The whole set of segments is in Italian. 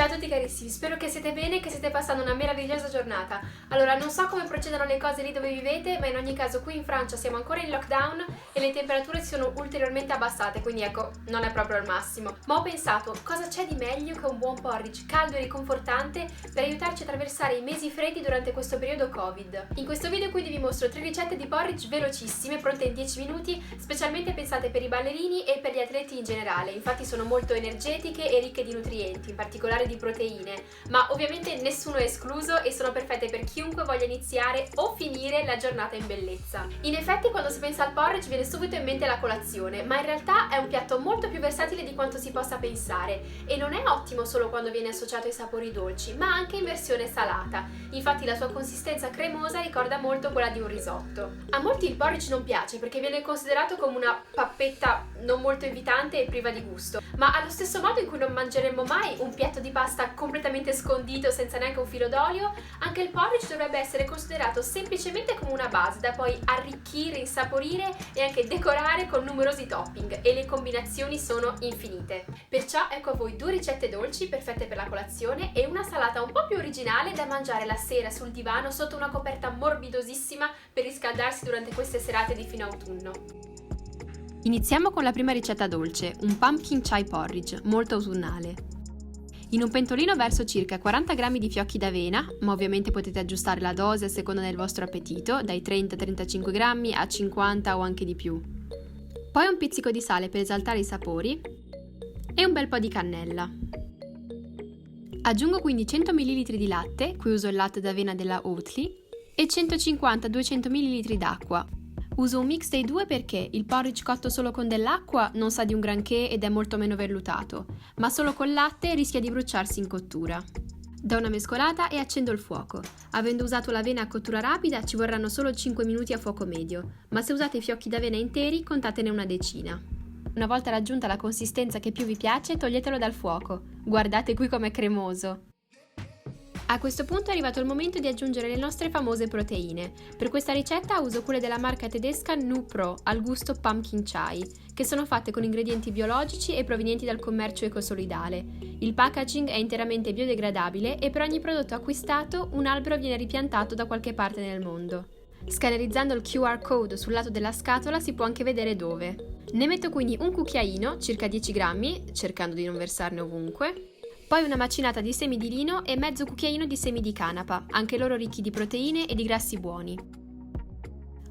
Ciao a tutti carissimi, spero che siete bene e che siete passando una meravigliosa giornata. Allora, non so come procedono le cose lì dove vivete, ma in ogni caso qui in Francia siamo ancora in lockdown e le temperature si sono ulteriormente abbassate, quindi ecco, non è proprio al massimo. Ma ho pensato, cosa c'è di meglio che un buon porridge caldo e riconfortante per aiutarci a attraversare i mesi freddi durante questo periodo Covid. In questo video quindi vi mostro 3 ricette di porridge velocissime, pronte in 10 minuti, specialmente pensate per i ballerini e per gli atleti in generale. Infatti sono molto energetiche e ricche di nutrienti, in particolare di proteine, ma ovviamente nessuno è escluso e sono perfette per chiunque voglia iniziare o finire la giornata in bellezza. In effetti quando si pensa al porridge viene subito in mente la colazione, ma in realtà è un piatto molto più versatile di quanto si possa pensare e non è ottimo solo quando viene associato ai sapori dolci, ma anche in versione salata. Infatti la sua consistenza cremosa ricorda molto quella di un risotto. A molti il porridge non piace perché viene considerato come una pappetta non molto invitante e priva di gusto, ma allo stesso modo in cui non mangeremmo mai un piatto di pasta completamente scondito senza neanche un filo d'olio, anche il porridge dovrebbe essere considerato semplicemente come una base da poi arricchire, insaporire e anche decorare con numerosi topping, e le combinazioni sono infinite. Perciò ecco a voi 2 ricette dolci perfette per la colazione e una salata un po' più originale da mangiare la sera sul divano sotto una coperta morbidosissima per riscaldarsi durante queste serate di fine autunno. Iniziamo con la prima ricetta dolce, un pumpkin chai porridge, molto autunnale. In un pentolino verso circa 40 g di fiocchi d'avena, ma ovviamente potete aggiustare la dose a seconda del vostro appetito, dai 30-35 g a 50 o anche di più. Poi un pizzico di sale per esaltare i sapori e un bel po' di cannella. Aggiungo quindi 100 ml di latte, qui uso il latte d'avena della Oatly, e 150-200 ml d'acqua. Uso un mix dei due perché il porridge cotto solo con dell'acqua non sa di un granché ed è molto meno vellutato, ma solo col latte rischia di bruciarsi in cottura. Do una mescolata e accendo il fuoco. Avendo usato l'avena a cottura rapida ci vorranno solo 5 minuti a fuoco medio, ma se usate i fiocchi d'avena interi contatene una decina. Una volta raggiunta la consistenza che più vi piace, toglietelo dal fuoco. Guardate qui com'è cremoso! A questo punto è arrivato il momento di aggiungere le nostre famose proteine. Per questa ricetta uso quelle della marca tedesca NuPro al gusto pumpkin chai, che sono fatte con ingredienti biologici e provenienti dal commercio ecosolidale. Il packaging è interamente biodegradabile e per ogni prodotto acquistato un albero viene ripiantato da qualche parte nel mondo. Scannerizzando il QR code sul lato della scatola si può anche vedere dove. Ne metto quindi un cucchiaino, circa 10 grammi, cercando di non versarne ovunque. Poi una macinata di semi di lino e mezzo cucchiaino di semi di canapa, anche loro ricchi di proteine e di grassi buoni.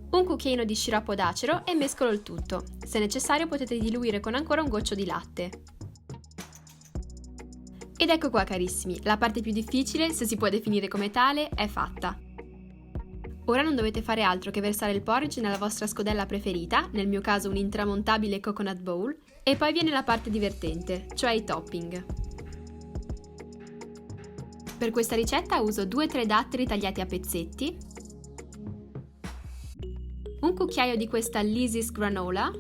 Un cucchiaino di sciroppo d'acero e mescolo il tutto. Se necessario potete diluire con ancora un goccio di latte. Ed ecco qua carissimi, la parte più difficile, se si può definire come tale, è fatta. Ora non dovete fare altro che versare il porridge nella vostra scodella preferita, nel mio caso un intramontabile coconut bowl, e poi viene la parte divertente, cioè i topping. Per questa ricetta uso 2-3 datteri tagliati a pezzetti, un cucchiaio di questa Lizzie's granola,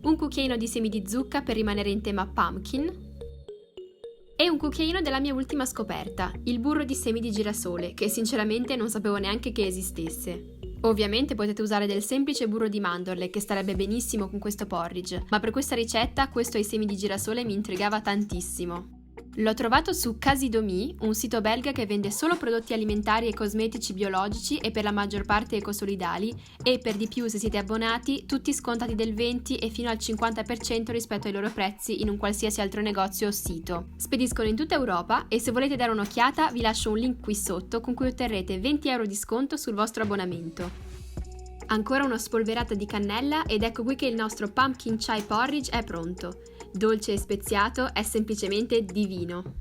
un cucchiaino di semi di zucca per rimanere in tema pumpkin e un cucchiaino della mia ultima scoperta, il burro di semi di girasole, che sinceramente non sapevo neanche che esistesse. Ovviamente potete usare del semplice burro di mandorle che starebbe benissimo con questo porridge, ma per questa ricetta questo ai semi di girasole mi intrigava tantissimo. L'ho trovato su Casidomi, un sito belga che vende solo prodotti alimentari e cosmetici biologici e per la maggior parte ecosolidali e per di più se siete abbonati tutti scontati del 20 e fino al 50% rispetto ai loro prezzi in un qualsiasi altro negozio o sito. Spediscono in tutta Europa e se volete dare un'occhiata vi lascio un link qui sotto con cui otterrete 20 € di sconto sul vostro abbonamento. Ancora una spolverata di cannella ed ecco qui che il nostro pumpkin chai porridge è pronto. Dolce e speziato, è semplicemente divino.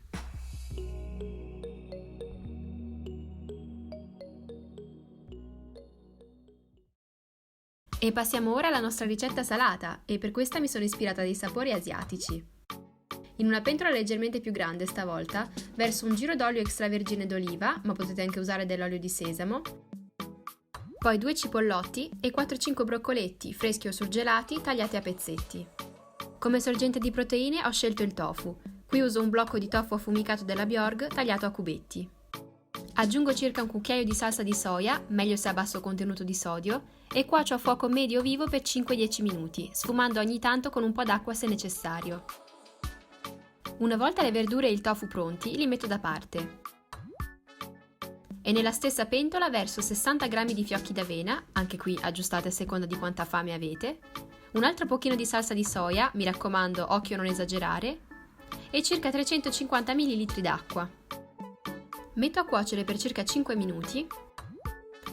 E passiamo ora alla nostra ricetta salata e per questa mi sono ispirata a dei sapori asiatici. In una pentola leggermente più grande stavolta verso un giro d'olio extravergine d'oliva, ma potete anche usare dell'olio di sesamo, poi 2 cipollotti e 4-5 broccoletti freschi o surgelati tagliati a pezzetti. Come sorgente di proteine ho scelto il tofu. Qui uso un blocco di tofu affumicato della Bjorg tagliato a cubetti. Aggiungo circa un cucchiaio di salsa di soia, meglio se a basso contenuto di sodio, e cuocio a fuoco medio-vivo per 5-10 minuti, sfumando ogni tanto con un po' d'acqua se necessario. Una volta le verdure e il tofu pronti, li metto da parte. E nella stessa pentola verso 60 g di fiocchi d'avena, anche qui aggiustate a seconda di quanta fame avete, un altro pochino di salsa di soia, mi raccomando, occhio a non esagerare, e circa 350 ml d'acqua. Metto a cuocere per circa 5 minuti,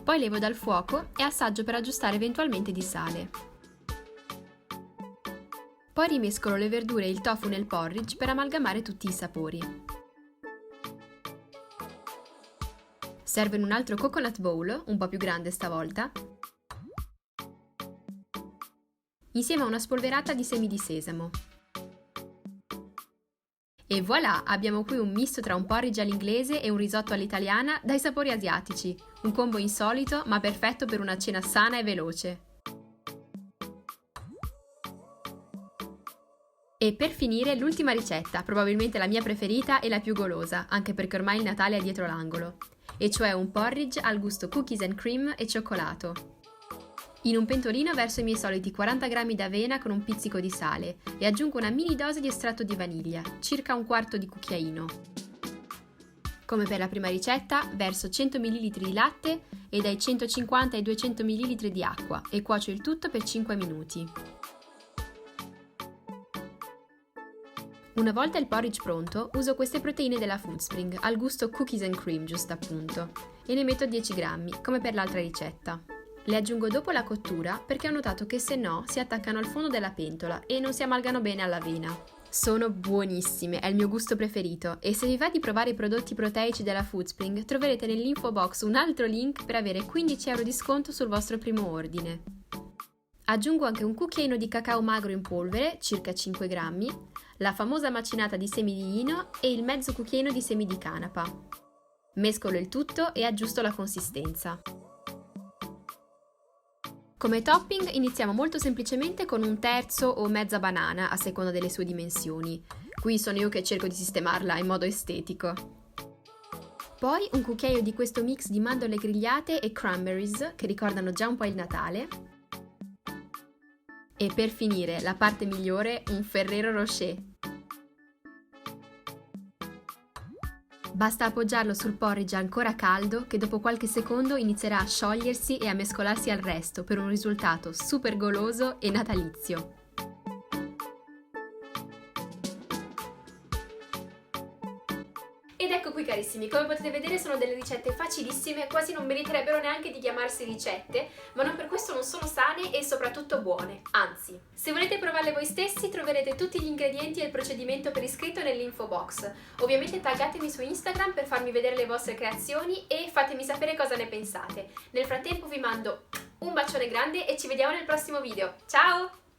poi levo dal fuoco e assaggio per aggiustare eventualmente di sale. Poi rimescolo le verdure e il tofu nel porridge per amalgamare tutti i sapori. Servo in un altro coconut bowl, un po' più grande stavolta, insieme a una spolverata di semi di sesamo. E voilà, abbiamo qui un misto tra un porridge all'inglese e un risotto all'italiana dai sapori asiatici, un combo insolito ma perfetto per una cena sana e veloce. E per finire l'ultima ricetta, probabilmente la mia preferita e la più golosa, anche perché ormai il Natale è dietro l'angolo, e cioè un porridge al gusto cookies and cream e cioccolato. In un pentolino verso i miei soliti 40 g d'avena con un pizzico di sale e aggiungo una mini dose di estratto di vaniglia, circa un quarto di cucchiaino. Come per la prima ricetta, verso 100 ml di latte e dai 150 ai 200 ml di acqua e cuocio il tutto per 5 minuti. Una volta il porridge pronto, uso queste proteine della Foodspring al gusto cookies and cream, giusto appunto, e ne metto 10 g, come per l'altra ricetta. Le aggiungo dopo la cottura perché ho notato che se no si attaccano al fondo della pentola e non si amalgano bene all'avena. Sono buonissime, è il mio gusto preferito e se vi va di provare i prodotti proteici della Foodspring troverete nell'info box un altro link per avere 15 € di sconto sul vostro primo ordine. Aggiungo anche un cucchiaino di cacao magro in polvere, circa 5 g, la famosa macinata di semi di lino e il mezzo cucchiaino di semi di canapa. Mescolo il tutto e aggiusto la consistenza. Come topping iniziamo molto semplicemente con un terzo o mezza banana a seconda delle sue dimensioni. Qui sono io che cerco di sistemarla in modo estetico. Poi un cucchiaio di questo mix di mandorle grigliate e cranberries che ricordano già un po' il Natale. E per finire, la parte migliore, un Ferrero Rocher. Basta appoggiarlo sul porridge ancora caldo che dopo qualche secondo inizierà a sciogliersi e a mescolarsi al resto per un risultato super goloso e natalizio. Ed ecco qui carissimi, come potete vedere sono delle ricette facilissime, quasi non meriterebbero neanche di chiamarsi ricette, ma non per questo non sono sane e soprattutto buone, anzi. Se volete provarle voi stessi troverete tutti gli ingredienti e il procedimento per iscritto nell'info box. Ovviamente taggatemi su Instagram per farmi vedere le vostre creazioni e fatemi sapere cosa ne pensate. Nel frattempo vi mando un bacione grande e ci vediamo nel prossimo video. Ciao!